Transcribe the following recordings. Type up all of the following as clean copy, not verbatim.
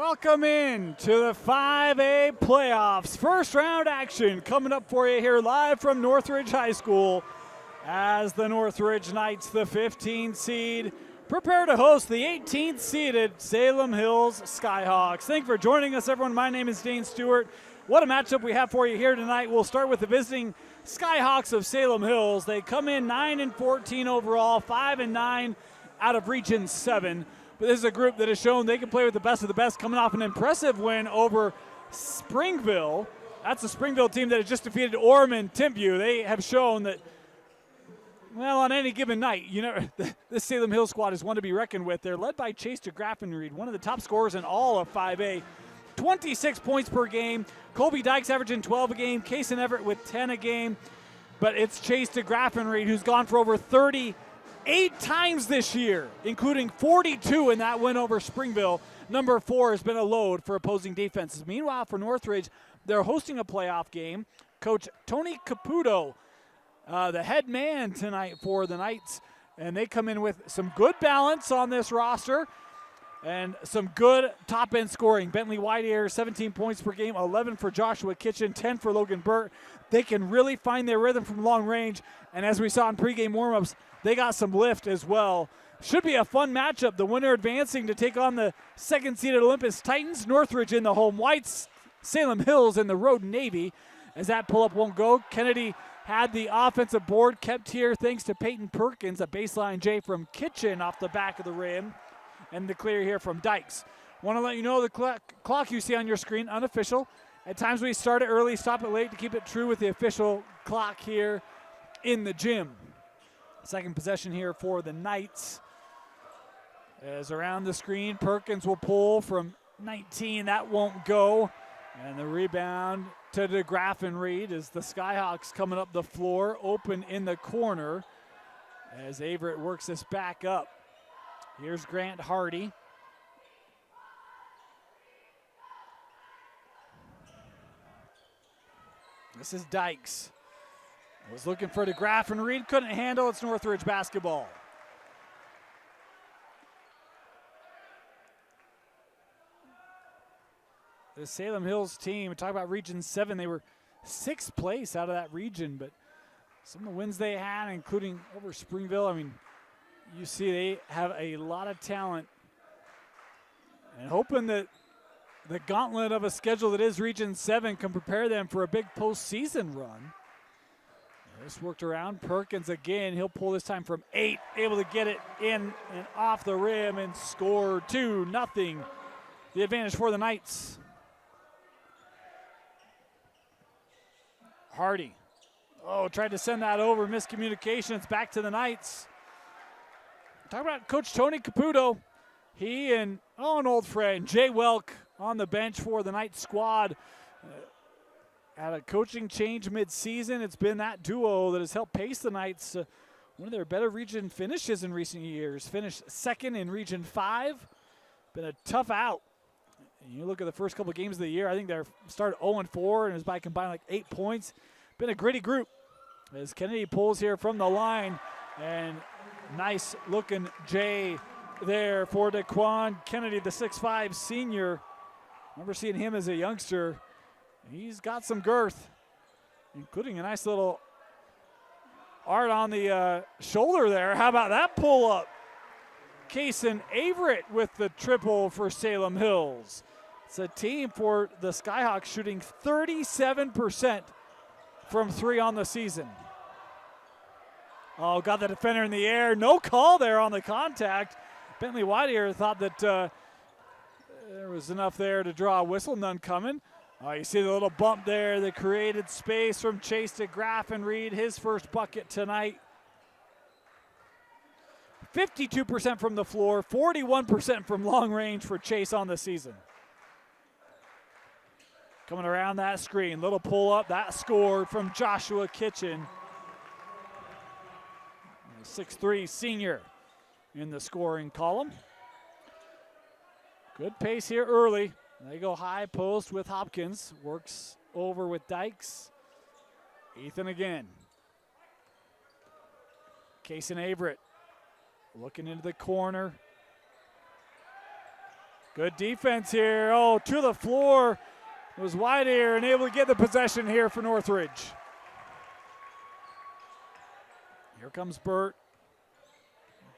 Welcome in to the 5A playoffs. First round action coming up for you here live from Northridge High School as the Northridge Knights, the 15 seed, prepare to host the 18th seeded Salem Hills Skyhawks. Thank you for joining us, everyone. My name is Dane Stewart. What a matchup we have for you here tonight. We'll start with the visiting Skyhawks of Salem Hills. They come in 9-14 overall, 5-9 out of Region 7. But this is a group that has shown they can play with the best of the best, coming off an impressive win over Springville. That's a Springville team that has just defeated Ormond Timpview. They have shown that, well, on any given night, this Salem Hills squad is one to be reckoned with. They're led by Chase DeGraffenried, one of the top scorers in all of 5A. 26 points per game. Colby Dykes averaging 12 a game. Kason Everett with 10 a game. But it's Chase DeGraffenried who's gone for over 38 times this year, including 42 in that win over Springville. Number 4 has been a load for opposing defenses. Meanwhile, for Northridge, they're hosting a playoff game. Coach Tony Caputo, the head man tonight for the Knights, and they come in with some good balance on this roster and some good top-end scoring. Bentley Whitehair, 17 points per game, 11 for Joshua Kitchen, 10 for Logan Burt. They can really find their rhythm from long range, and as we saw in pregame warmups, they got some lift as well. Should be a fun matchup. The winner advancing to take on the second-seeded Olympus Titans. Northridge in the home whites, Salem Hills in the road Navy. As that pull-up won't go, Kennedy had the offensive board kept here thanks to Peyton Perkins, a baseline J from Kitchen off the back of the rim. And the clear here from Dykes. Want to let you know the clock you see on your screen, unofficial. At times we start it early, stop it late to keep it true with the official clock here in the gym. Second possession here for the Knights. As around the screen, Perkins will pull from 19. That won't go. And the rebound to DeGraffenried as the Skyhawks coming up the floor, open in the corner as Averett works this back up. Here's Grant Hardy. This is Dykes. Was looking for DeGraffenried, couldn't handle. It's Northridge basketball. The Salem Hills team, we talk about Region 7, they were 6th place out of that region, but some of the wins they had, including over Springville, I mean, you see they have a lot of talent, and hoping that the gauntlet of a schedule that is Region 7 can prepare them for a big postseason run. This worked around. Perkins again. He'll pull this time from 8, able to get it in and off the rim and score 2-0. The advantage for the Knights. Hardy. Oh, tried to send that over. Miscommunications back to the Knights. Talk about Coach Tony Caputo. He and an old friend, Jay Welk, on the bench for the Knights squad. At a coaching change mid-season, it's been that duo that has helped pace the Knights. One of their better region finishes in recent years. Finished second in Region 5. Been a tough out. And you look at the first couple of games of the year, I think they're started 0-4 and is by combined like 8 points. Been a gritty group. As Kennedy pulls here from the line, and nice looking J there for Daquan Kennedy, the 6'5 senior. Remember seeing him as a youngster. He's got some girth, including a nice little art on the shoulder there. How about that pull up? Kason Averett with the triple for Salem Hills. It's a team for the Skyhawks shooting 37% from 3 on the season. Oh, got the defender in the air. No call there on the contact. Bentley Whitehair thought that there was enough there to draw a whistle. None coming. You see the little bump there, the created space from Chase DeGraffenried, his first bucket tonight. 52% from the floor, 41% from long range for Chase on the season. Coming around that screen, little pull up, that scored from Joshua Kitchen. 6'3 senior in the scoring column. Good pace here early. They go high post with Hopkins. Works over with Dykes. Ethan again. Kason Averett looking into the corner. Good defense here. Oh, to the floor. It was Whitehair and able to get the possession here for Northridge. Here comes Burt.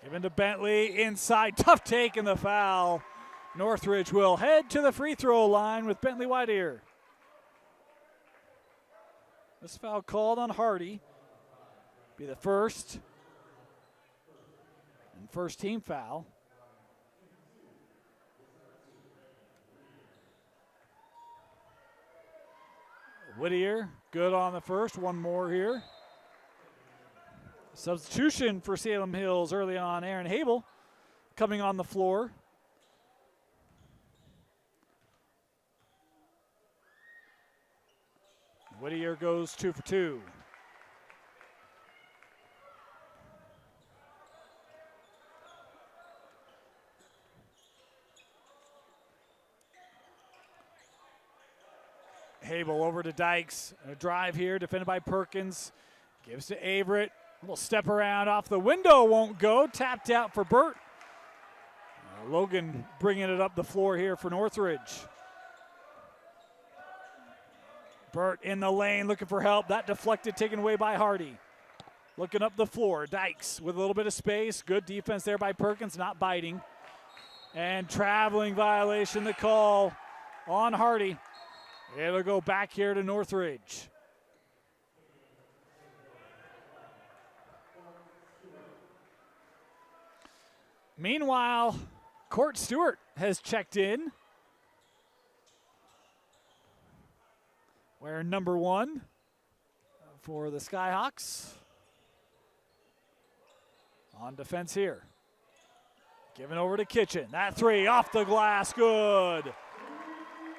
Given to Bentley inside. Tough take in the foul. Northridge will head to the free throw line with Bentley Whitehair. This foul called on Hardy. Be the first. And first team foul. Whittier, good on the first. One more here. Substitution for Salem Hills early on. Aaron Habel coming on the floor. Whittier goes 2 for 2. Habel over to Dykes. A drive here, defended by Perkins. Gives to Averett. A little step around off the window, won't go. Tapped out for Burt. Logan bringing it up the floor here for Northridge. Burt in the lane looking for help. That deflected, taken away by Hardy. Looking up the floor. Dykes with a little bit of space. Good defense there by Perkins, not biting. And traveling violation, the call on Hardy. It'll go back here to Northridge. Meanwhile, Court Stewart has checked in. Wearing number 1 for the Skyhawks. On defense here. Given over to Kitchen. That three off the glass, good.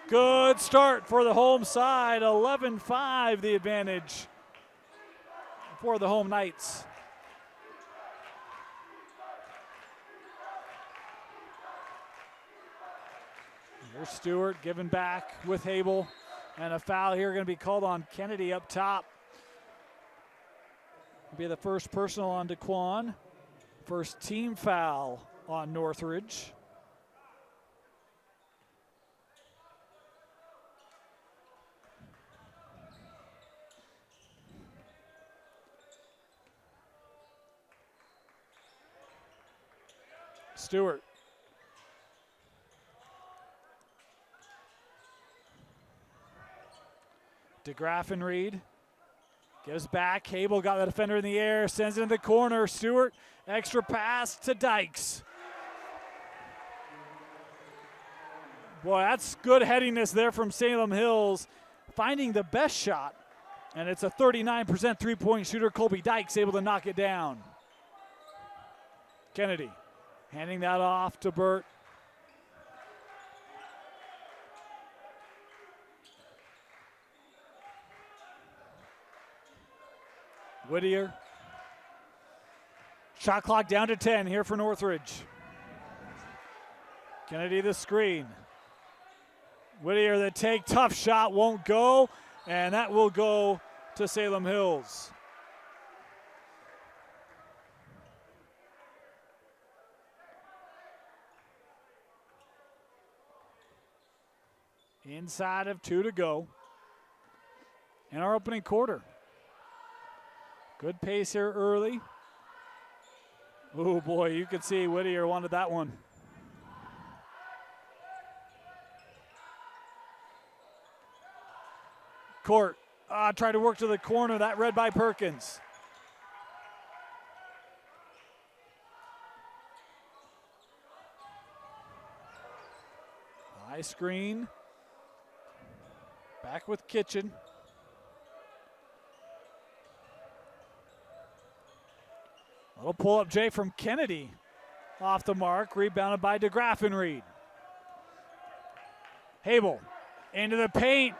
Good start for the home side. 11-5 the advantage for the home Knights. Here's Stewart given back with Habel. And a foul here going to be called on Kennedy up top. Be the first personal on DeQuan. First team foul on Northridge. Stewart. DeGraff and Reed. Gives back. Habel got the defender in the air. Sends it in the corner. Stewart. Extra pass to Dykes. Boy, that's good headiness there from Salem Hills. Finding the best shot. And it's a 39% three-point shooter. Colby Dykes able to knock it down. Kennedy handing that off to Burt. Whittier. Shot clock down to 10 here for Northridge. Kennedy the screen. Whittier the take, tough shot, won't go, and that will go to Salem Hills. Inside of 2 to go in our opening quarter. Good pace here early. Oh boy, you can see Whittier wanted that one. Court tried to work to the corner, that read by Perkins. High screen. Back with Kitchen. Little pull-up J from Kennedy. Off the mark, rebounded by DeGraff and Reed. Habel into the paint.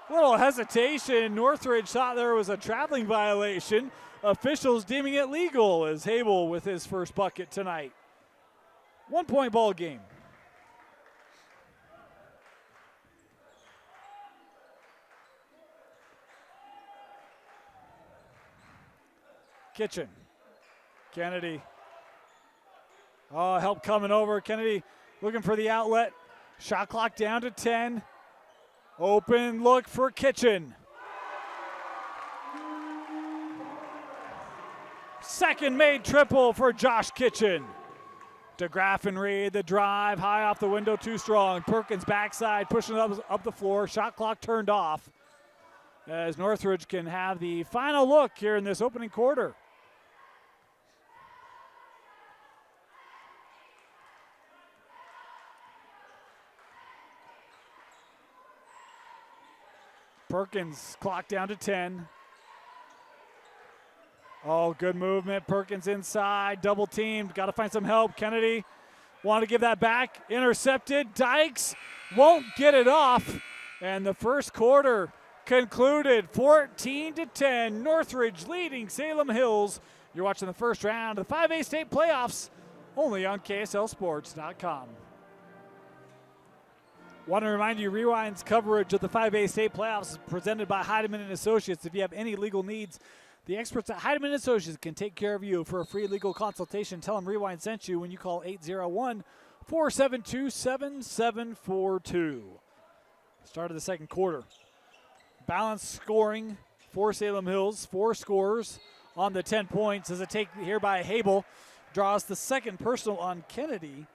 Little hesitation. Northridge thought there was a traveling violation. Officials deeming it legal as Habel with his first bucket tonight. 1-point ball game. Kitchen. Kennedy. Oh, help coming over. Kennedy looking for the outlet. Shot clock down to 10. Open look for Kitchen. Second made triple for Josh Kitchen. DeGraff and Reed, the drive, high off the window, too strong. Perkins backside, pushing it up the floor. Shot clock turned off as Northridge can have the final look here in this opening quarter. Perkins, clock down to 10. Oh, good movement. Perkins inside, double teamed. Got to find some help. Kennedy want to give that back. Intercepted. Dykes won't get it off. And the first quarter concluded 14-10. Northridge leading Salem Hills. You're watching the first round of the 5A state playoffs only on KSLSports.com. Want to remind you, Rewind's coverage of the 5A state playoffs is presented by Heidemann & Associates. If you have any legal needs, the experts at Heidemann & Associates can take care of you. For a free legal consultation, tell them Rewind sent you when you call 801-472-7742. Start of the second quarter. Balanced scoring for Salem Hills. 4 scorers on the 10 points as a take here by Habel. Draws the second personal on Kennedy.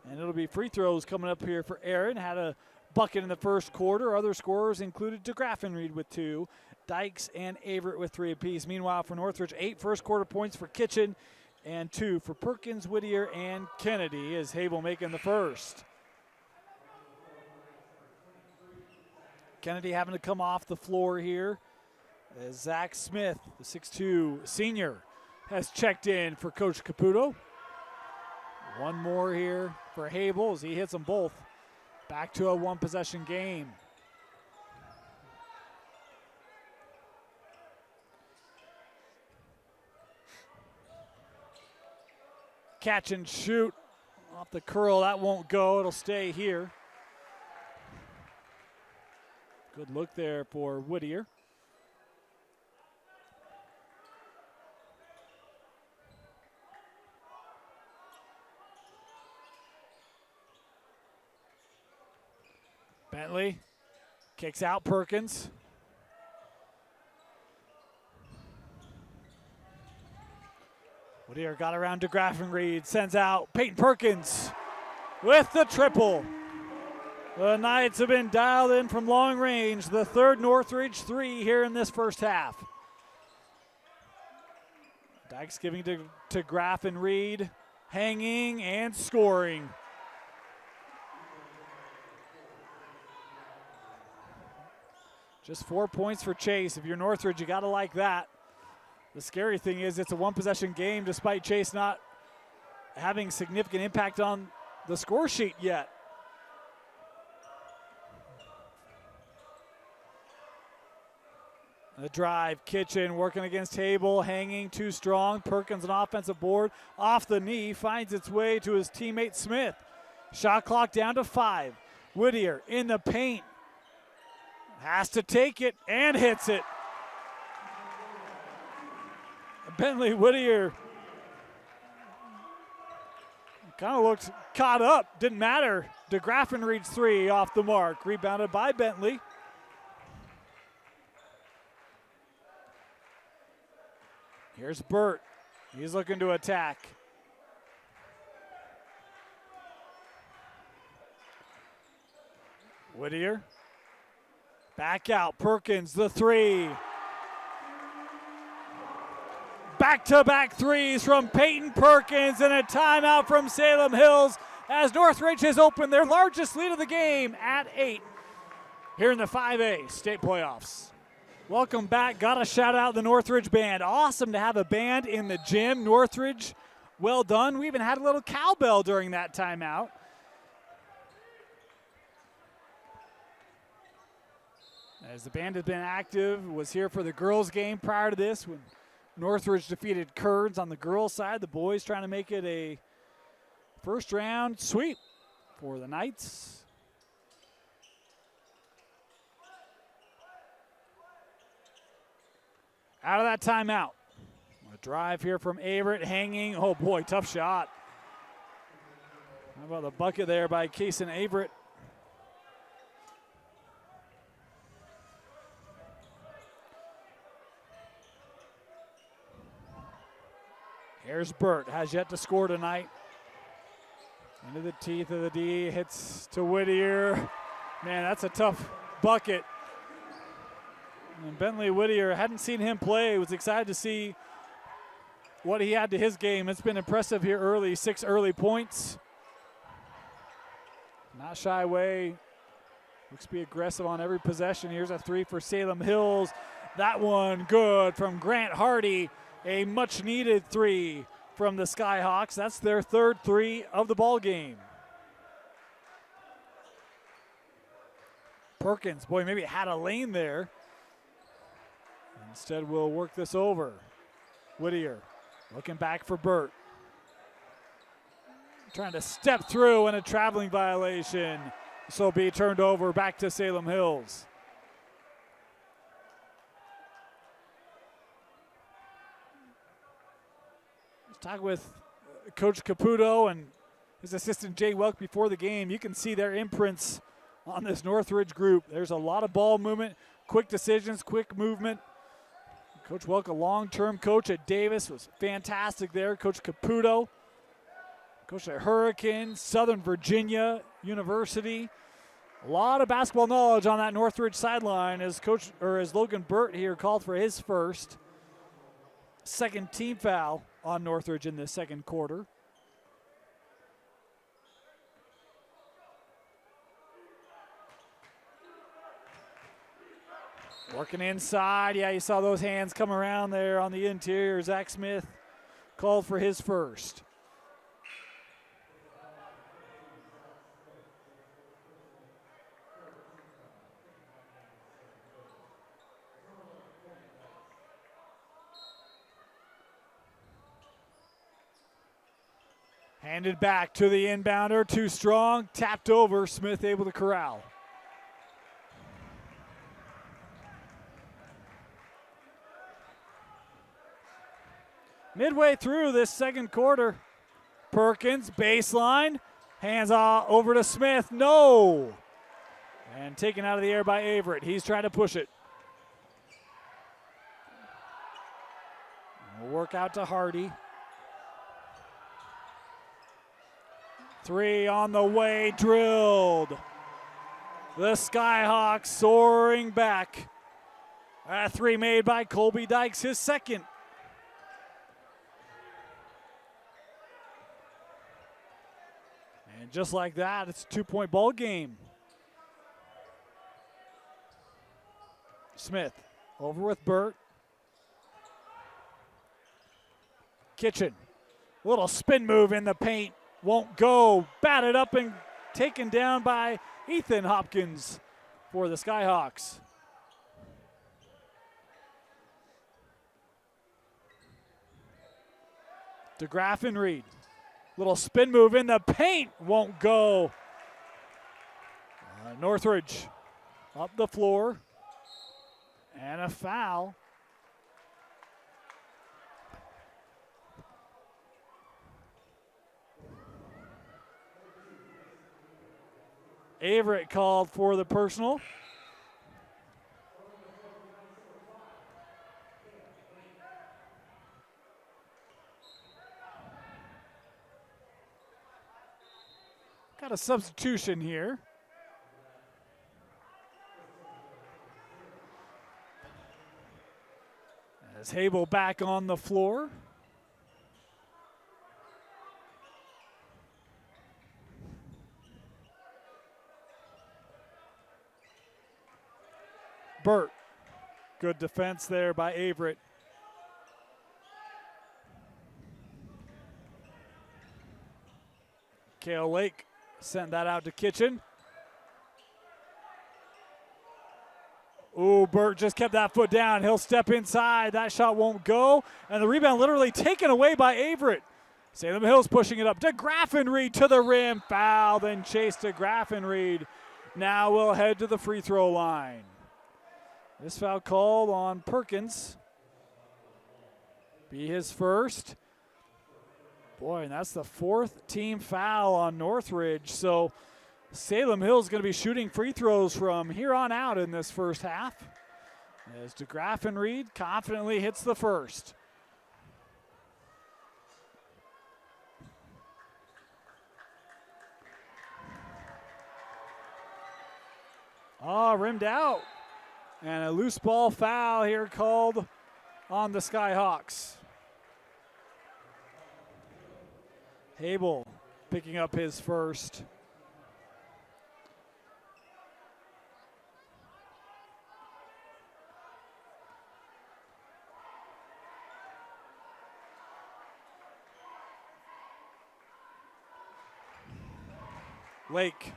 And it'll be free throws coming up here for Aaron. Had a bucket in the first quarter. Other scorers included DeGraff and Reed with 2. Dykes and Averett with 3 apiece. Meanwhile, for Northridge, 8 first quarter points for Kitchen and 2 for Perkins, Whittier, and Kennedy as Habel making the first. Kennedy having to come off the floor here as Zach Smith, the 6'2 senior, has checked in for Coach Caputo. One more here for Habel as he hits them both. Back to a one-possession game. Catch and shoot off the curl. That won't go. It'll stay here. Good look there for Whittier. Bentley kicks out Perkins. Whittier got around DeGraff and Reed, sends out Peyton Perkins with the triple. The Knights have been dialed in from long range, the third Northridge 3 here in this first half. Dykes giving to Graff and Reed, hanging and scoring. Just 4 points for Chase. If you're Northridge, you got to like that. The scary thing is it's a one-possession game despite Chase not having significant impact on the score sheet yet. The drive, Kitchen working against Habel, hanging too strong. Perkins an offensive board off the knee, finds its way to his teammate Smith. Shot clock down to 5. Whittier in the paint. Has to take it and hits it. Bentley Whittier kind of looked caught up. Didn't matter. DeGraff and Reed's 3 off the mark. Rebounded by Bentley. Here's Burt. He's looking to attack. Whittier. Back out. Perkins, the 3. Back-to-back threes from Peyton Perkins and a timeout from Salem Hills as Northridge has opened their largest lead of the game at 8 here in the 5A state playoffs. Welcome back. Got to shout out the Northridge band. Awesome to have a band in the gym. Northridge, well done. We even had a little cowbell during that timeout. As the band has been active, was here for the girls' game prior to this when Northridge defeated Kearns on the girls' side. The boys trying to make it a first-round sweep for the Knights. Out of that timeout. A drive here from Averett, hanging. Oh, boy, tough shot. How about the bucket there by Kaysen Averett? Here's Burt, has yet to score tonight. Into the teeth of the D, hits to Whittier. Man, that's a tough bucket. And Bentley Whittier, hadn't seen him play, was excited to see what he had to his game. It's been impressive here early, 6 early points. Not shy away, looks to be aggressive on every possession. Here's a 3 for Salem Hills. That one good from Grant Hardy. A much needed 3 from the Skyhawks. That's their 3rd 3 of the ball game. Perkins, boy, maybe had a lane there. Instead, we'll work this over. Whittier looking back for Burt. Trying to step through in a traveling violation. This will be turned over back to Salem Hills. Talk with Coach Caputo and his assistant Jay Welk before the game. You can see their imprints on this Northridge group. There's a lot of ball movement, quick decisions, quick movement. Coach Welk, a long-term coach at Davis, was fantastic there. Coach Caputo, coach at Hurricane, Southern Virginia University. A lot of basketball knowledge on that Northridge sideline as Logan Burt here called for his first. Second team foul on Northridge in the second quarter. Working inside. Yeah, you saw those hands come around there on the interior. Zach Smith called for his first. Handed back to the inbounder, too strong, tapped over, Smith able to corral. Midway through this second quarter, Perkins, baseline, hands off over to Smith, no! And taken out of the air by Averett, he's trying to push it. We'll work out to Hardy. 3 on the way, drilled. The Skyhawks soaring back. A 3 made by Colby Dykes, his second. And just like that, it's a 2-point ball game. Smith over with Burt. Kitchen, little spin move in the paint. Won't go, batted up and taken down by Ethan Hopkins for the Skyhawks. DeGraff and Reed. Little spin move in the paint, won't go. Northridge up the floor and a foul. Averett called for the personal. Got a substitution here. As Habel back on the floor. Burt, good defense there by Averett. Kale Lake sent that out to Kitchen. Ooh, Burt just kept that foot down. He'll step inside. That shot won't go. And the rebound literally taken away by Averett. Salem Hills pushing it up. DeGraffenreid to the rim. Foul, then chase DeGraffenreid. Now we'll head to the free throw line. This foul called on Perkins. Be his first. Boy, and that's the 4th team foul on Northridge. So Salem Hills going to be shooting free throws from here on out in this first half. As DeGraffenried confidently hits the first. Rimmed out. And a loose ball foul here called on the Skyhawks. Hable picking up his first. Lake.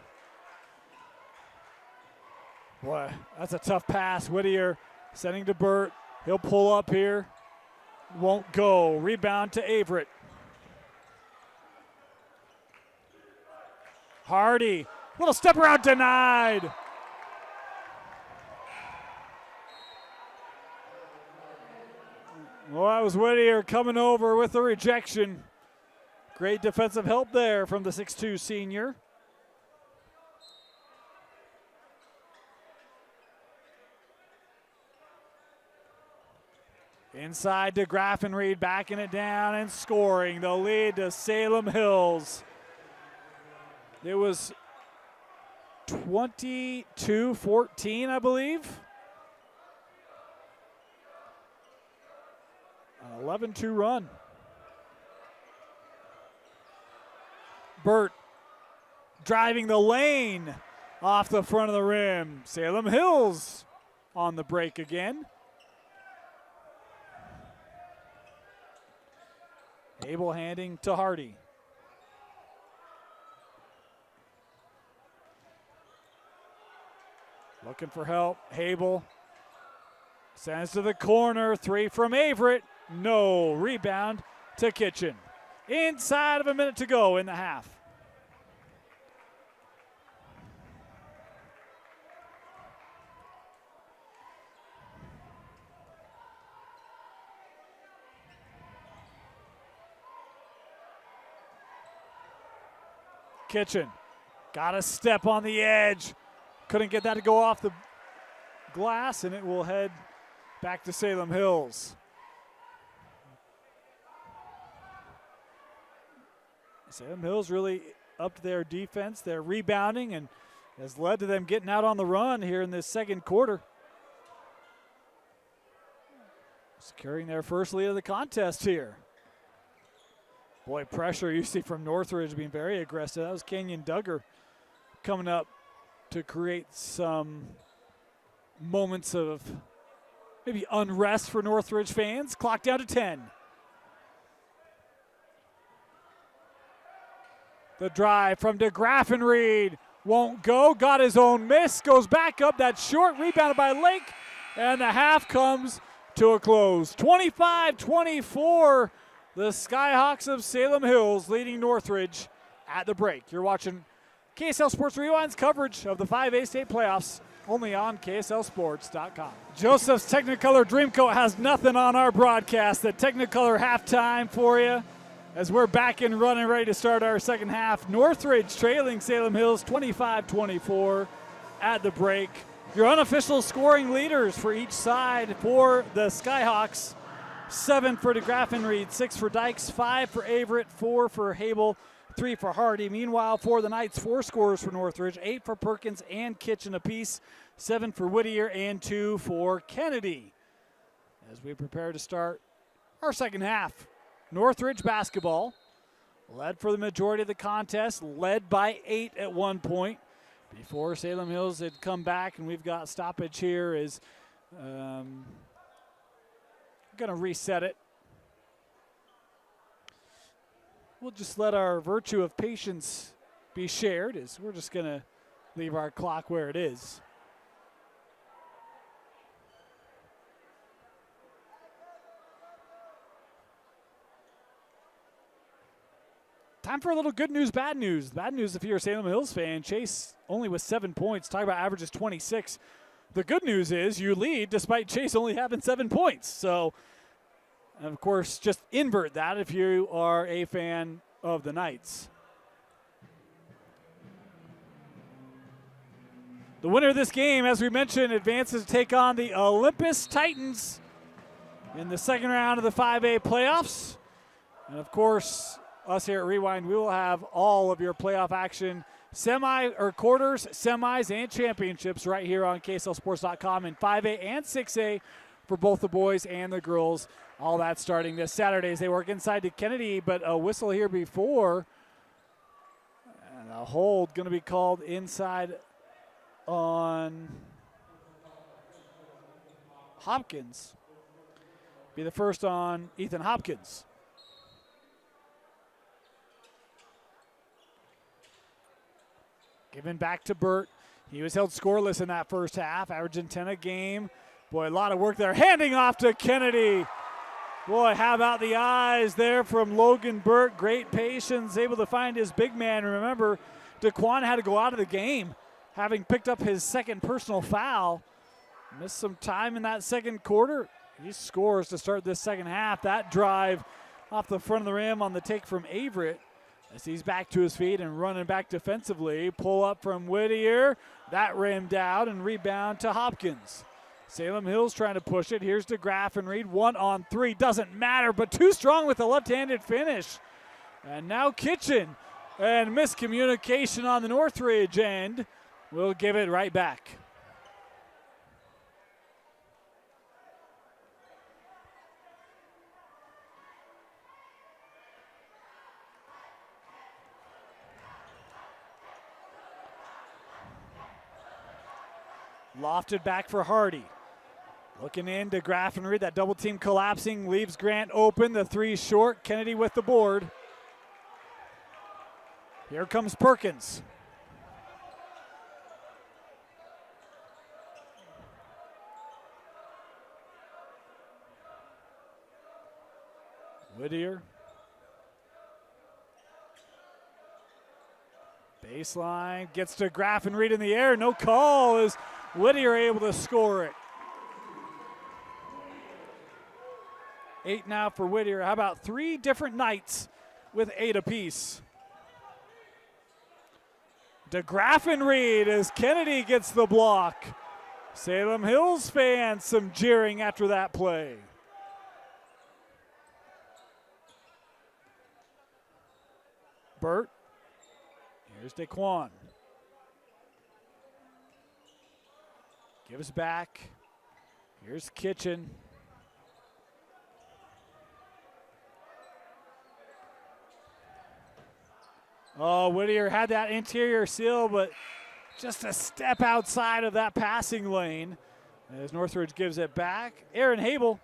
Boy, that's a tough pass. Whittier sending to Burt. He'll pull up here. Won't go. Rebound to Averett. Hardy. Little step around denied. Well, that was Whittier coming over with a rejection. Great defensive help there from the 6'2 senior. Inside to Graffenried, backing it down and scoring the lead to Salem Hills. It was 22-14, I believe. An 11-2 run. Burt driving the lane off the front of the rim. Salem Hills on the break again. Abel handing to Hardy. Looking for help. Hable sends to the corner. 3 from Averett. No. Rebound to Kitchen. Inside of a minute to go in the half. Kitchen got a step on the edge. Couldn't get that to go off the glass, and it will head back to Salem Hills. Salem Hills really upped their defense, their rebounding, and has led to them getting out on the run here in this second quarter. Securing their first lead of the contest here. Boy, pressure you see from Northridge being very aggressive. That was Kenyon Duggar coming up to create some moments of maybe unrest for Northridge fans. Clock down to 10. The drive from DeGraffenried won't go. Got his own miss. Goes back up. That's short. Rebounded by Lake. And the half comes to a close. 25-24. The Skyhawks of Salem Hills leading Northridge at the break. You're watching KSL Sports Rewind's coverage of the 5A state playoffs only on KSLSports.com. Joseph's Technicolor Dreamcoat has nothing on our broadcast. The Technicolor halftime for you as we're back and running, ready to start our second half. Northridge trailing Salem Hills 25-24 at the break. Your unofficial scoring leaders for each side for the Skyhawks. 7 for DeGraffenried, 6 for Dykes, 5 for Averett, 4 for Hable, 3 for Hardy. Meanwhile, for the Knights, 4 scorers for Northridge, 8 for Perkins and Kitchen apiece, 7 for Whittier, and 2 for Kennedy. As we prepare to start our second half, Northridge basketball led for the majority of the contest, led by 8 at one point before Salem Hills had come back, and we've got stoppage here as going to reset it. We'll just let our virtue of patience be shared as we're just going to leave our clock where it is. Time for a little good news, bad news. Bad news if you're a Salem Hills fan, Chase only with 7 points. Talk about averages 26. The good news is you lead despite Chase only having 7 points. So And of course, just invert that if you are a fan of the Knights. The winner of this game, as we mentioned, advances to take on the Olympus Titans in the second round of the 5A playoffs. And of course, us here at Rewind, we will have all of your playoff action, quarters, semis, and championships right here on KSLSports.com in 5A and 6A for both the boys and the girls. All that starting this Saturday as they work inside to Kennedy, but a whistle here before. And a hold going to be called inside on Hopkins. Be the first on Ethan Hopkins. Given back to Burt. He was held scoreless in that first half, averaging 10 a game. Boy, a lot of work there. Handing off to Kennedy. Boy, how about the eyes there from Logan Burt. Great patience, able to find his big man. Remember, DeQuan had to go out of the game, having picked up his second personal foul. Missed some time in that second quarter. He scores to start this second half. That drive off the front of the rim on the take from Averett. As he's back to his feet and running back defensively. Pull up from Whittier. That rimmed out and rebound to Hopkins. Salem Hills trying to push it. Here's DeGraff and Reed. 1-on-3. Doesn't matter, but too strong with the left-handed finish. And now Kitchen. And miscommunication on the Northridge end. We'll give it right back. Lofted back for Hardy. Looking in to Graff and Reed. That double team collapsing. Leaves Grant open. The three short. Kennedy with the board. Here comes Perkins. Whittier. Baseline. Gets to Graff and Reed in the air. No call as Whittier able to score it. 8 now for Whittier. How about 3 different Knights with 8 apiece? DeGraff and Reed as Kennedy gets the block. Salem Hills fans some jeering after that play. Burt. Here's DeQuan. Gives back. Here's Kitchen. Oh, Whittier had that interior seal, but just a step outside of that passing lane as Northridge gives it back. Aaron Habel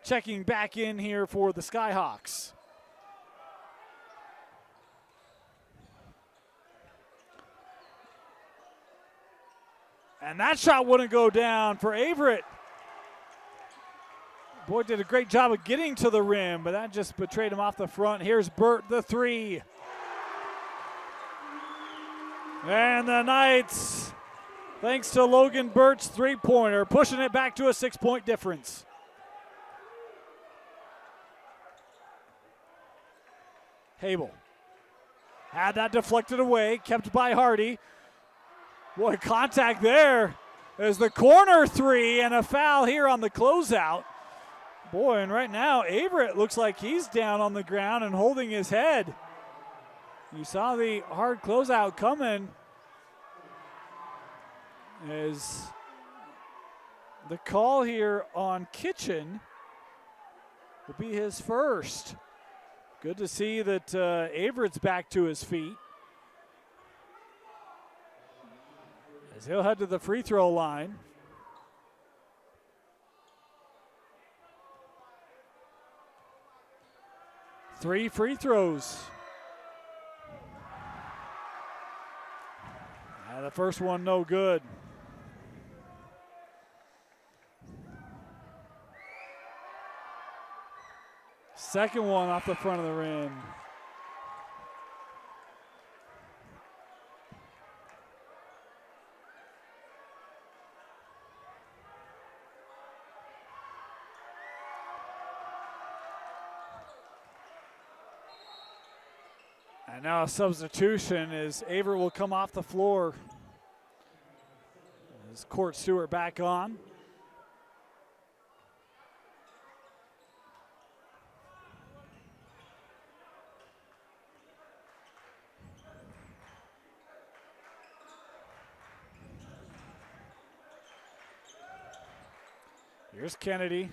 checking back in here for the Skyhawks. And that shot wouldn't go down for Averett. Boy, did a great job of getting to the rim, but that just betrayed him off the front. Here's Burt, the three. And the Knights, thanks to Logan Burt's three-pointer, pushing it back to a 6-point difference. Habel had that deflected away, kept by Hardy. Boy, contact there as the corner three and a foul here on the closeout. Boy, and right now, Averett looks like he's down on the ground and holding his head. You saw the hard closeout coming as the call here on Kitchen will be his first. Good to see that Averett's back to his feet as he'll head to the free throw line. Three free throws. The first one no good. Second one off the front of the rim. And now a substitution as Aver will come off the floor. As Court Stewart back on. Here's Kennedy.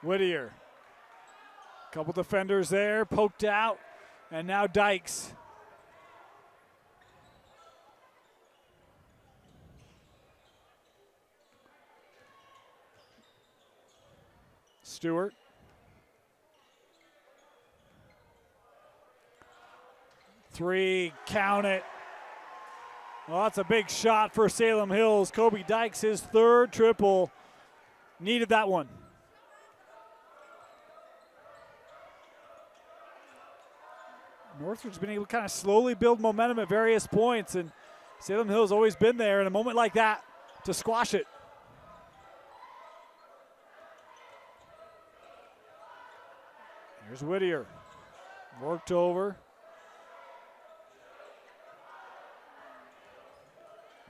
Whittier. Couple defenders there, poked out, and now Dykes. Stewart. Three, count it. Well, that's a big shot for Salem Hills. Kobe Dykes, his third triple. Needed that one. Northridge's been able to kind of slowly build momentum at various points, and Salem Hills always been there in a moment like that to squash it. Here's Whittier. Worked over.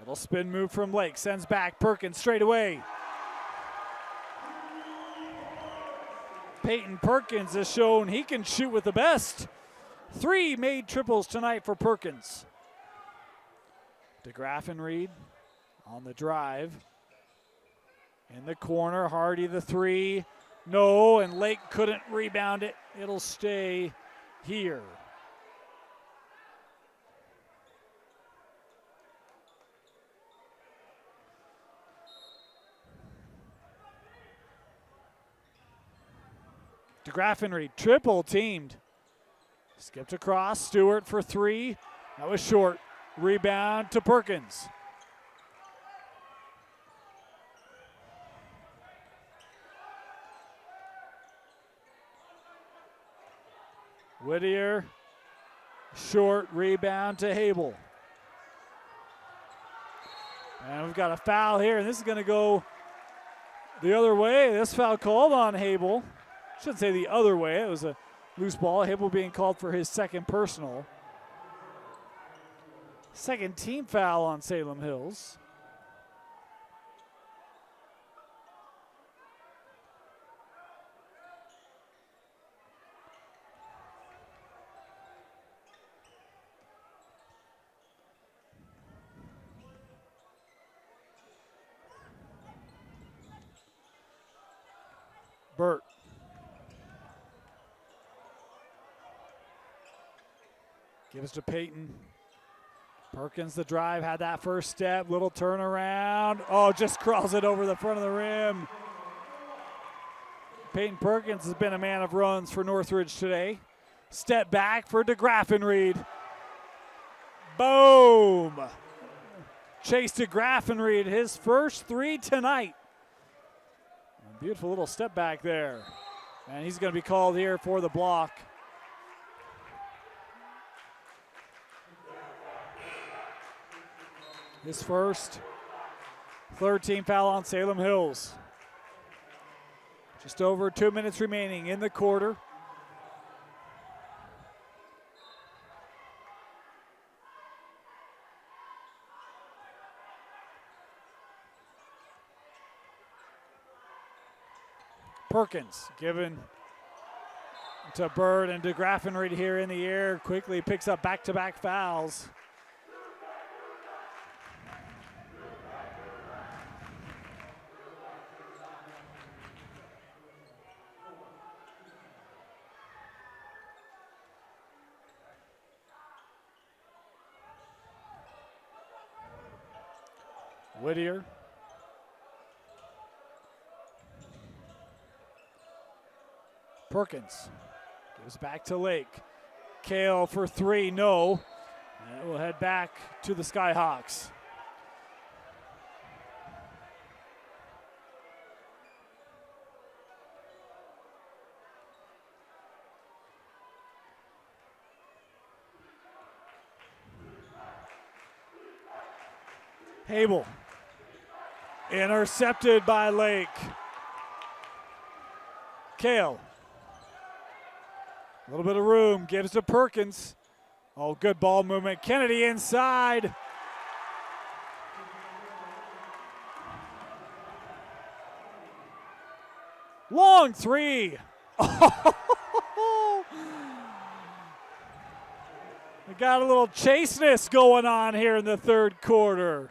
Little spin move from Lake. Sends back. Perkins straight away. Peyton Perkins has shown he can shoot with the best. 3 made triples tonight for Perkins. DeGraff and Reed on the drive. In the corner, Hardy the 3. No, and Lake couldn't rebound it. It'll stay here. DeGraff and Reed triple teamed. Skipped across, Stewart for 3. That was short. Rebound to Perkins. Whittier, short, rebound to Hable. And we've got a foul here, and this is going to go the other way. This foul called on Hable. Shouldn't say the other way. It was a loose ball. Hable being called for his second personal. Second team foul on Salem Hills. Burt. Gives to Peyton. Perkins the drive, had that first step, little turnaround. Oh, just crawls it over the front of the rim. Peyton Perkins has been a man of runs for Northridge today. Step back for DeGraff and Reed. Boom. Chase DeGraff and Reed, his first 3 tonight. A beautiful little step back there. And he's going to be called here for the block. His first, third team foul on Salem Hills. Just over 2 minutes remaining in the quarter. Perkins given to Bird, and DeGraff and Reed here in the air. Quickly picks up back-to-back fouls. Whittier. Perkins gives back to Lake. Kale for 3, no. And it will head back to the Skyhawks. Hable. Intercepted by Lake. Kale. A little bit of room, gives to Perkins. Oh, good ball movement. Kennedy inside. Long three. We got a little chaseness going on here in the third quarter.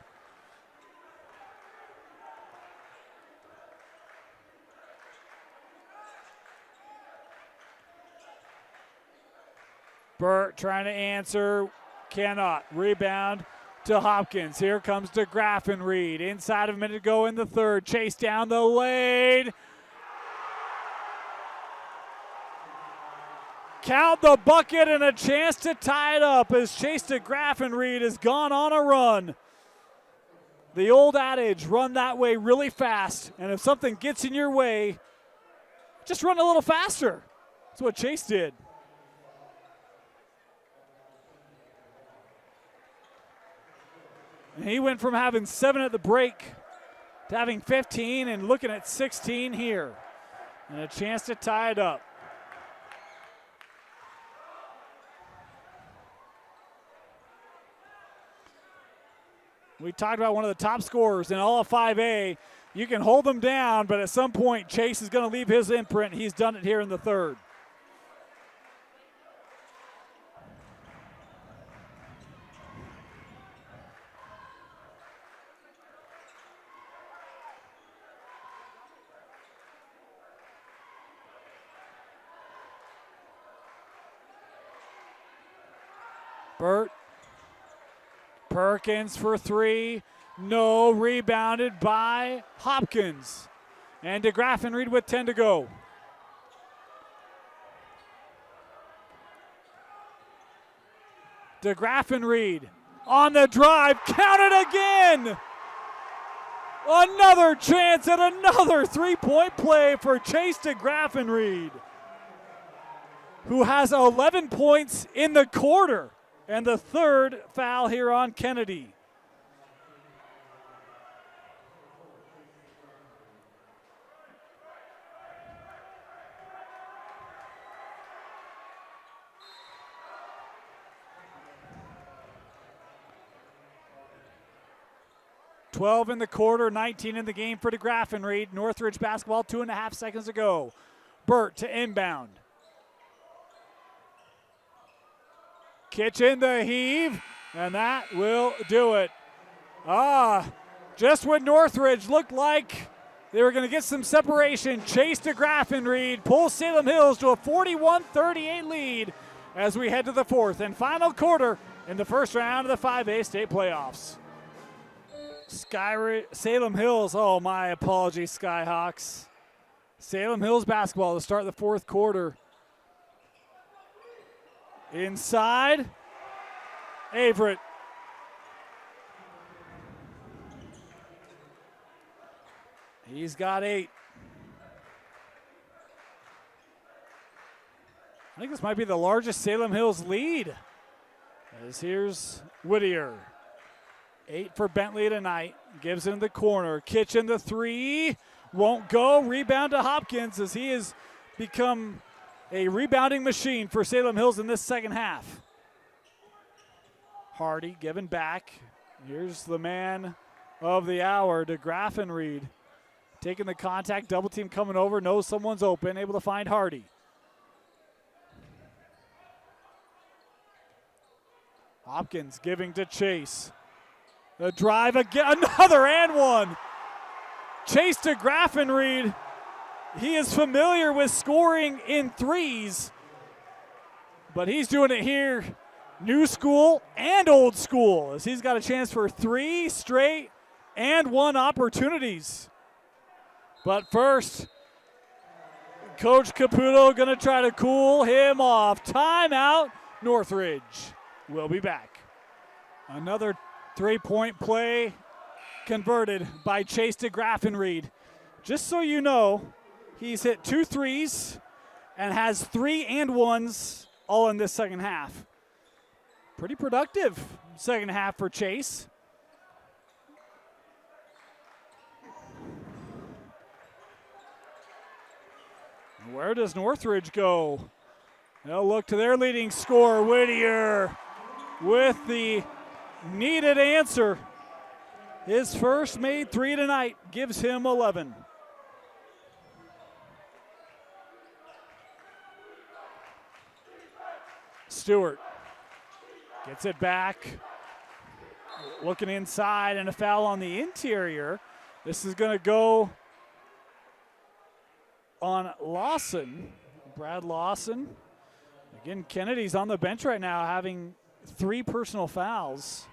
Burt trying to answer, cannot. Rebound to Hopkins. Here comes DeGraff and Reed. Inside of a minute to go in the third. Chase down the lane. Count the bucket and a chance to tie it up as Chase DeGraff and Reed has gone on a run. The old adage, run that way really fast, and if something gets in your way, just run a little faster. That's what Chase did. And he went from having 7 at the break to having 15 and looking at 16 here. And a chance to tie it up. We talked about one of the top scorers in all of 5A. You can hold them down, but at some point, Chase is going to leave his imprint. He's done it here in the third. Burt. Perkins for three. No. Rebounded by Hopkins. And DeGraff and Reed with 10 to go. DeGraff and Reed on the drive. Count it again. Another chance at another three-point play for Chase DeGraff and Reed, who has 11 points in the quarter. And the third foul here on Kennedy. $12 in the quarter, 19 in the game for DeGraff and Reed. Northridge basketball, 2.5 seconds to go. Burt to inbound. Kitchen the heave, and that will do it. Just when Northridge looked like they were going to get some separation, Chase DeGraff and Reed pulls Salem Hills to a 41-38 lead as we head to the fourth and final quarter in the first round of the 5A state playoffs. Salem Hills, oh my apologies, Skyhawks. Salem Hills basketball to start the fourth quarter. Inside, Averett. He's got 8. I think this might be the largest Salem Hills lead. As here's Whittier. 8 for Bentley tonight. Gives him the corner. Kitchen the three. Won't go. Rebound to Hopkins as he has become a rebounding machine for Salem Hills in this second half. Hardy giving back. Here's the man of the hour, DeGraff and Reed. Taking the contact, double team coming over, knows someone's open, able to find Hardy. Hopkins giving to Chase. The drive again, another and one. Chase DeGraff and Reed. He is familiar with scoring in threes, but he's doing it here, new school and old school, as he's got a chance for 3 straight and 1 opportunities. But first, Coach Caputo going to try to cool him off. Timeout, Northridge. We'll be back. Another 3-point play converted by Chase DeGraff and Reed. Just so you know, he's hit 2 threes and has 3 and 1s all in this second half. Pretty productive second half for Chase. Where does Northridge go? They'll look to their leading scorer, Whittier, with the needed answer. His first made 3 tonight gives him 11. Stewart gets it back. Looking inside and a foul on the interior. This is going to go on Lawson, Brad Lawson. Again, Kennedy's on the bench right now having 3 personal fouls.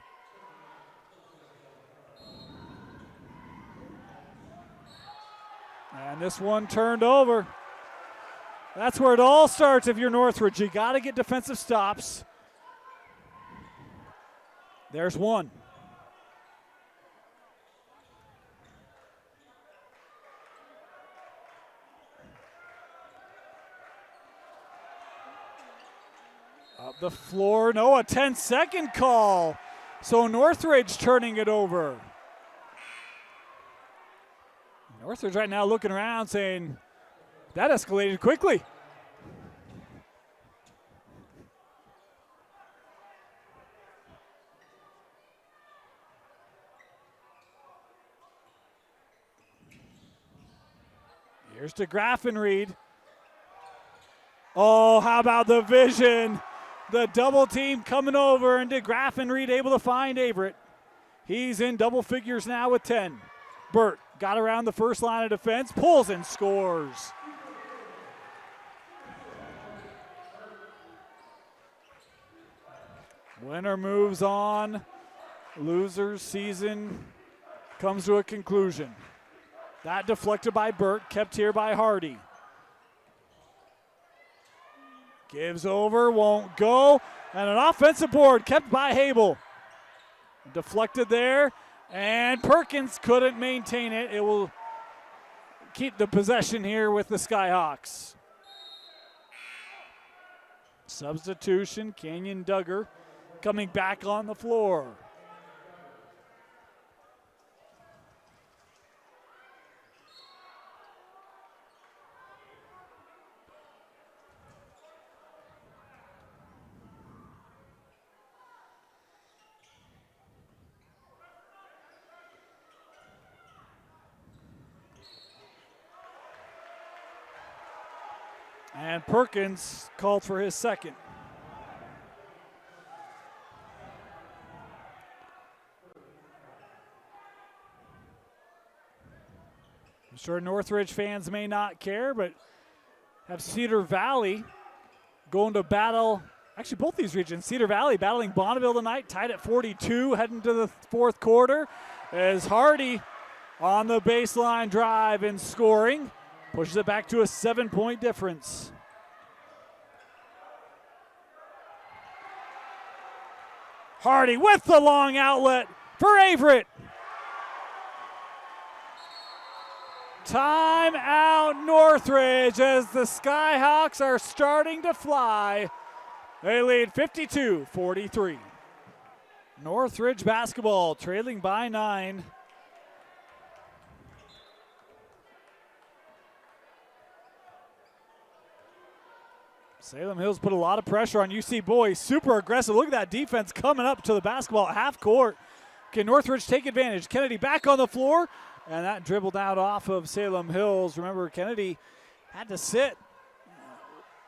And this one turned over. That's where it all starts if you're Northridge. You got to get defensive stops. There's one. Up the floor, no, a 10-second call. So Northridge turning it over. Northridge right now looking around saying, that escalated quickly. Here's to Graffenried. Oh, how about the vision? The double team coming over, and DeGraffenried able to find Averett. He's in double figures now with 10. Burt got around the first line of defense, pulls and scores. Winner moves on. Loser's season comes to a conclusion. That deflected by Burt, kept here by Hardy. Gives over, won't go. And an offensive board kept by Hable. Deflected there, and Perkins couldn't maintain it. It will keep the possession here with the Skyhawks. Substitution, Canyon Duggar coming back on the floor. And Perkins called for his second. I'm sure Northridge fans may not care, but have Cedar Valley going to battle, actually both these regions, Cedar Valley battling Bonneville tonight, tied at 42, heading to the fourth quarter, as Hardy on the baseline drive and scoring. Pushes it back to a 7-point difference. Hardy with the long outlet for Averett. Timeout Northridge as the Skyhawks are starting to fly. They lead 52-43. Northridge basketball trailing by 9. Salem Hills put a lot of pressure on UC boys. Super aggressive. Look at that defense coming up to the basketball at half court. Can Northridge take advantage? Kennedy back on the floor, and that dribbled out off of Salem Hills. Remember, Kennedy had to sit,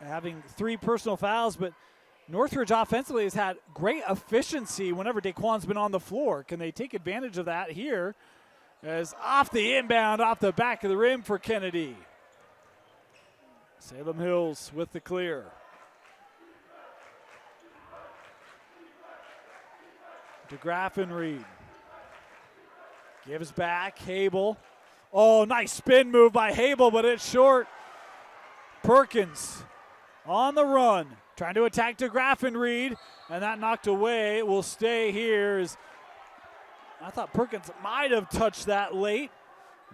having 3 personal fouls, but Northridge offensively has had great efficiency whenever Daquan's been on the floor. Can they take advantage of that here? As off the inbound, off the back of the rim for Kennedy. Salem Hills with the clear. DeGraffenried gives back, Hable. Oh, nice spin move by Hable, but it's short. Perkins on the run, trying to attack DeGraffenried, and that knocked away. It will stay here. I thought Perkins might have touched that late.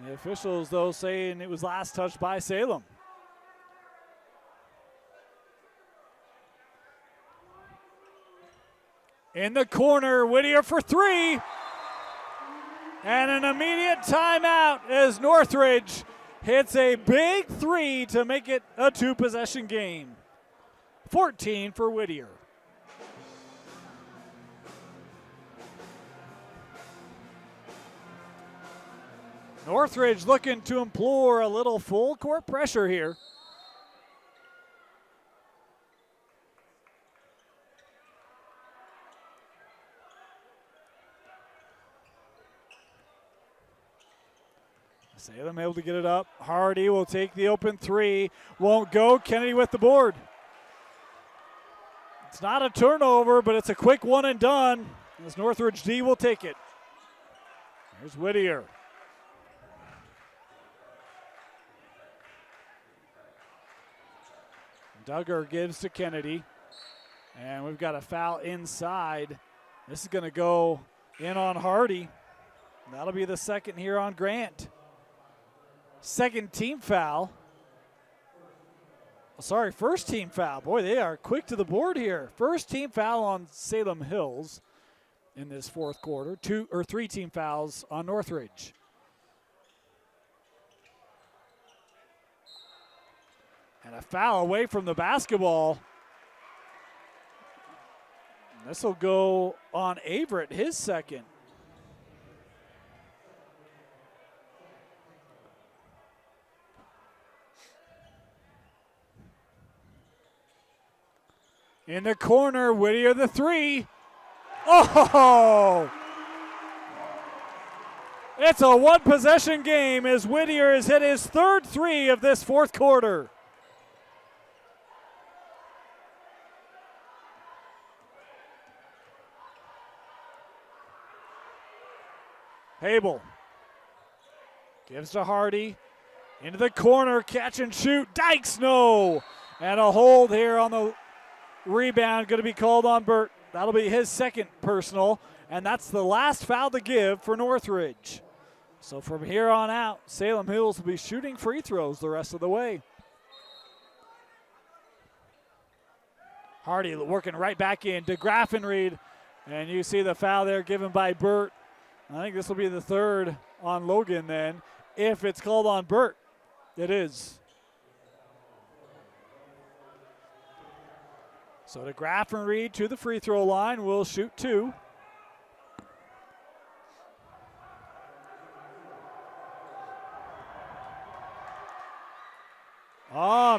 The officials, though, saying it was last touched by Salem. In the corner, Whittier for 3. And an immediate timeout as Northridge hits a big three to make it a two-possession game. 14 for Whittier. Northridge looking to implore a little full court pressure here. Salem able to get it up. Hardy will take the open three. Won't go. Kennedy with the board. It's not a turnover, but it's a quick one and done. As Northridge D will take it. Here's Whittier. Duggar gives to Kennedy. And we've got a foul inside. This is going to go in on Hardy. That'll be the second here on Grant. Second team foul. Sorry, first team foul. Boy, they are quick to the board here. First team foul on Salem Hills in this fourth quarter. 2 or 3 team fouls on Northridge. And a foul away from the basketball. This will go on Averett, his second. In the corner, Whittier the three. Oh! It's a one-possession game as Whittier has hit his third three of this fourth quarter. Habel gives to Hardy. Into the corner, catch and shoot. Dykes, no! And a hold here on the rebound going to be called on Burt. That'll be his second personal, and that's the last foul to give for Northridge. So from here on out, Salem Hills will be shooting free throws the rest of the way. Hardy working right back in to Graffenried, and you see the foul there given by Burt. I think this will be the third on Logan then. If it's called on Burt, it is. So to Graffenried to the free throw line, will shoot 2.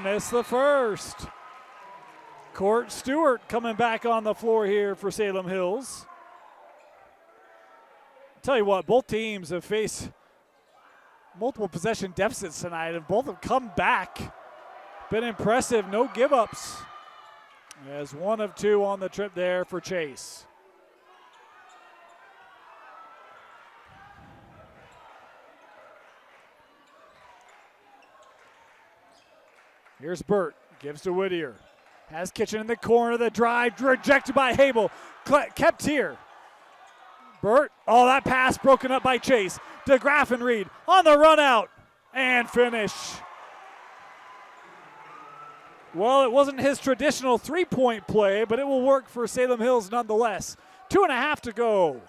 Missed the first. Court Stewart coming back on the floor here for Salem Hills. Tell you what, both teams have faced multiple possession deficits tonight, and both have come back. Been impressive, no give-ups. As 1 of 2 on the trip there for Chase. Here's Burt, gives to Whittier. Has Kitchen in the corner, the drive rejected by Habel. Kept here. Burt, that pass broken up by Chase. To Graffenried on the run out and finish. Well, it wasn't his traditional three-point play, but it will work for Salem Hills nonetheless. 2.5 to go.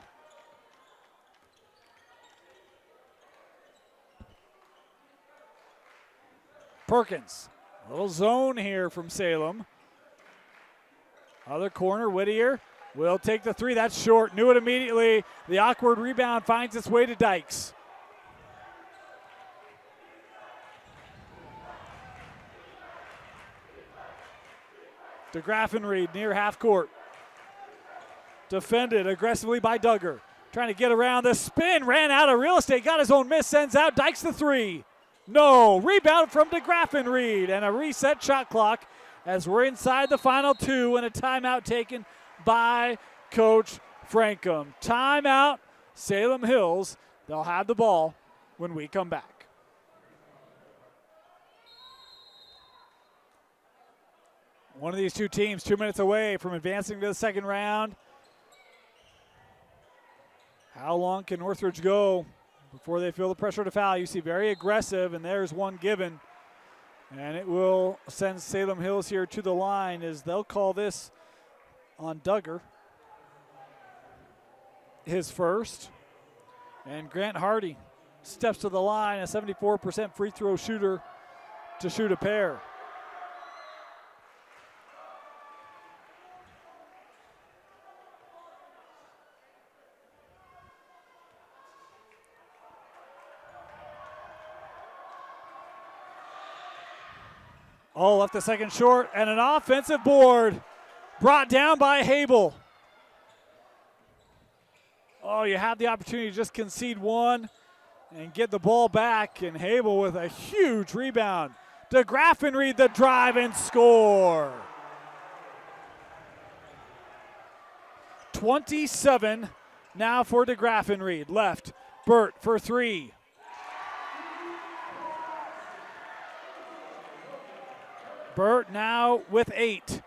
Perkins, a little zone here from Salem. Other corner, Whittier will take the three. That's short. Knew it immediately. The awkward rebound finds its way to Dykes. To Graffenried near half court. Defended aggressively by Duggar. Trying to get around the spin. Ran out of real estate. Got his own miss. Sends out. Dykes the three. No. Rebound from de Graffenried. And a reset shot clock as we're inside the final 2 and a timeout taken by Coach Frankham. Timeout. Salem Hills. They'll have the ball when we come back. One of these two teams 2 minutes away from advancing to the second round. How long can Northridge go before they feel the pressure to foul? You see very aggressive, and there's one given. And it will send Salem Hills here to the line as they'll call this on Duggar. His first. And Grant Hardy steps to the line, a 74% free throw shooter to shoot a pair. Oh, left the second short, and an offensive board brought down by Habel. Oh, you had the opportunity to just concede one and get the ball back, and Habel with a huge rebound. DeGraffenried the drive and score. 27 now for DeGraffenried. Left, Burt for three. Burt now with 8.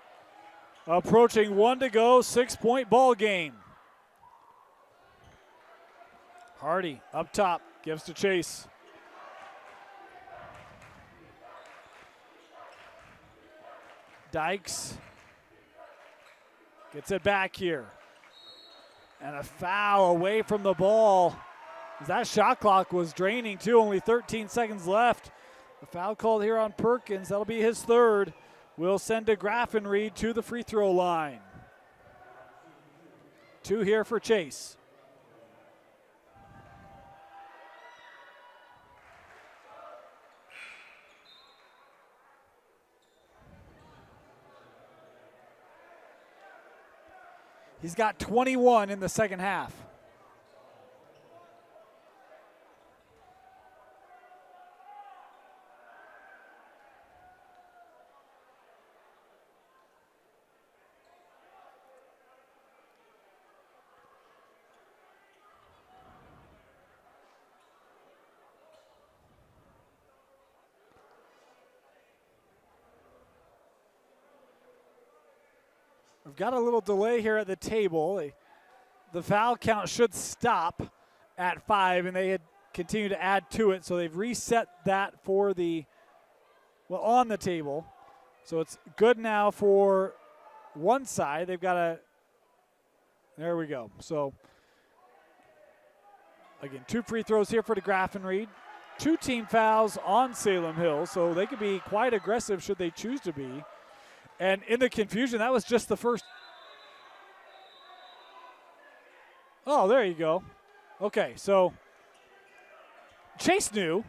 Approaching 1 to go, 6-point ball game. Hardy up top, gives to Chase. Dykes gets it back here. And a foul away from the ball. That shot clock was draining too, only 13 seconds left. A foul called here on Perkins, that'll be his third. Will send DeGraffenried to the free throw line. 2 here for Chase. He's got 21 in the second half. We've got a little delay here at the table. The foul count should stop at 5, and they had continued to add to it, so they've reset that for on the table. So it's good now for one side. They've got there we go. So again, 2 free throws here for DeGraffenried. 2 team fouls on Salem Hills, so they could be quite aggressive should they choose to be. And in the confusion, that was just the first. Oh, there you go. Okay, so Chase knew.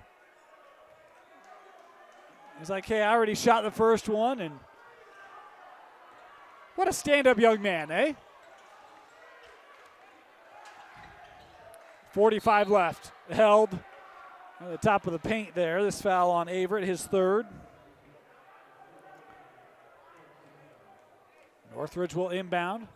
He's like, hey, I already shot the first one. And what a stand-up young man, eh? 45 left. Held at the top of the paint there. This foul on Averett, his third. Northridge will inbound.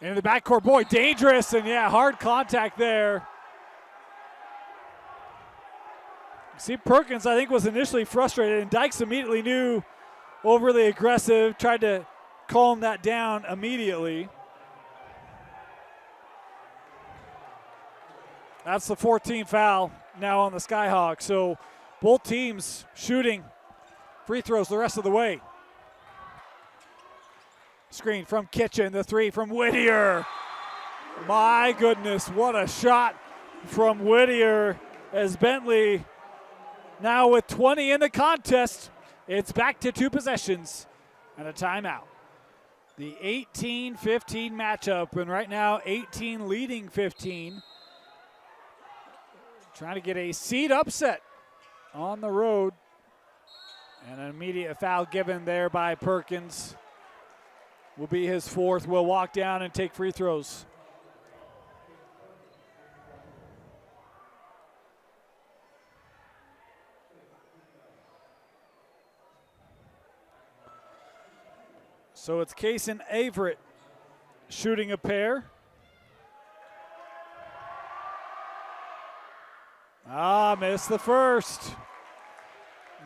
In the backcourt, boy, dangerous, and yeah, hard contact there. See, Perkins, I think, was initially frustrated, and Dykes immediately knew, overly aggressive, tried to calm that down immediately. That's the 14th foul now on the Skyhawks, so both teams shooting free throws the rest of the way. Screen from Kitchen, the 3 from Whittier. My goodness, what a shot from Whittier as Bentley now with 20 in the contest. It's back to 2 possessions and a timeout. The 18-15 matchup, and right now 18 leading 15. Trying to get a seed upset on the road. And an immediate foul given there by Perkins. Will be his 4th. Will walk down and take free throws. So it's Case and Averett shooting a pair. Missed the first.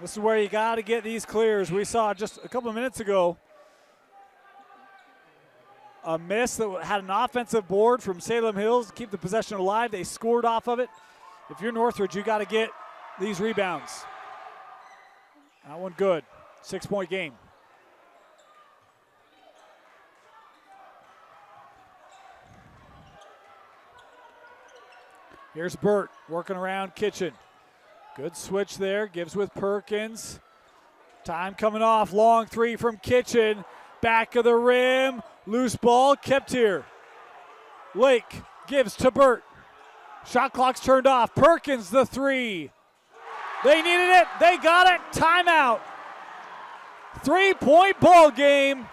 This is where you got to get these clears. We saw just a couple of minutes ago a miss that had an offensive board from Salem Hills to keep the possession alive. They scored off of it. If you're Northridge, you got to get these rebounds. That one good. 6-point game. Here's Burt working around Kitchen. Good switch there, gives with Perkins. Time coming off, long three from Kitchen. Back of the rim, loose ball, kept here. Lake gives to Burt. Shot clock's turned off. Perkins the three. They needed it, they got it, timeout. 3-point ball game.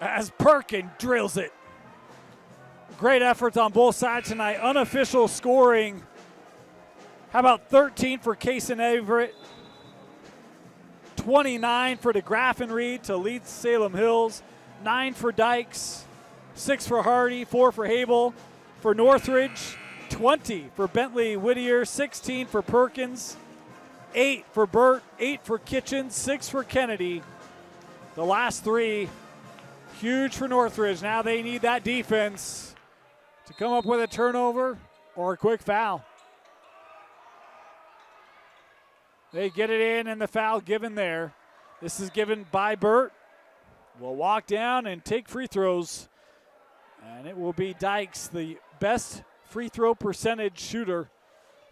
As Perkins drills it. Great efforts on both sides tonight. Unofficial scoring. How about 13 for Case and Everett? 29 for DeGraff and Reed to lead Salem Hills. 9 for Dykes. 6 for Hardy. 4 for Hable. For Northridge, 20 for Bentley Whittier. 16 for Perkins. 8 for Burt. 8 for Kitchen. 6 for Kennedy. The last three, huge for Northridge. Now they need that defense to come up with a turnover or a quick foul. They get it in, and the foul given there. This is given by Burt. Will walk down and take free throws. And it will be Dykes, the best free throw percentage shooter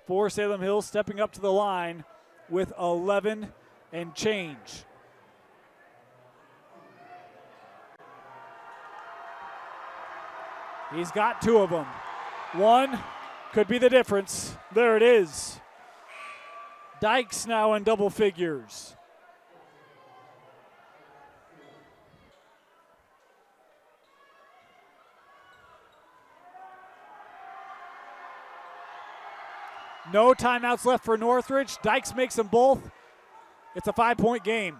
for Salem Hills, stepping up to the line with 11 and change. He's got 2 of them. One could be the difference. There it is. Dykes now in double figures. No timeouts left for Northridge. Dykes makes them both. It's a 5-point game.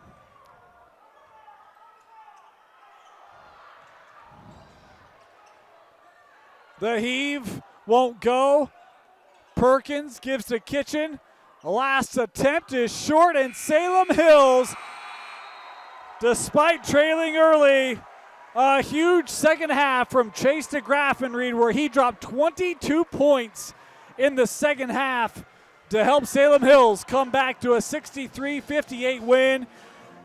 The heave won't go. Perkins gives to Kitchen. The last attempt is short, and Salem Hills, despite trailing early, a huge second half from Chase DeGraff and Reed, where he dropped 22 points in the second half to help Salem Hills come back to a 63-58 win.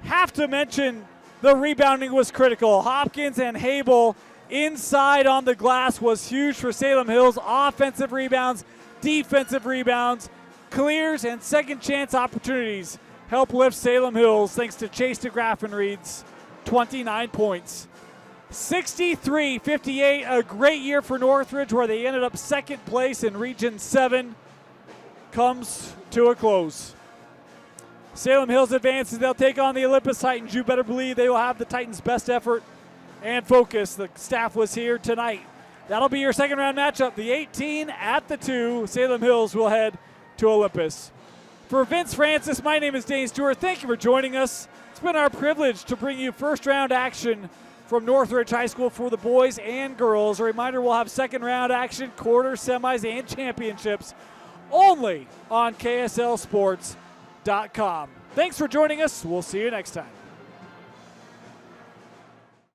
Have to mention the rebounding was critical. Hopkins and Hable inside on the glass was huge for Salem Hills. Offensive rebounds, defensive rebounds, clears, and second chance opportunities help lift Salem Hills thanks to Chase DeGraff and Reed's 29 points. 63-58, a great year for Northridge, where they ended up second place in Region 7, comes to a close. Salem Hills advances. They'll take on the Olympus Titans. You better believe they will have the Titans' best effort and focus. The staff was here tonight. That'll be your second round matchup. The 18 at the 2. Salem Hills will head to Olympus. For Vince Francis, my name is Dane Stewart. Thank you for joining us. It's been our privilege to bring you first round action from Northridge High School for the boys and girls. A reminder, we'll have second round action, quarter, semis, and championships only on KSLSports.com. Thanks for joining us. We'll see you next time.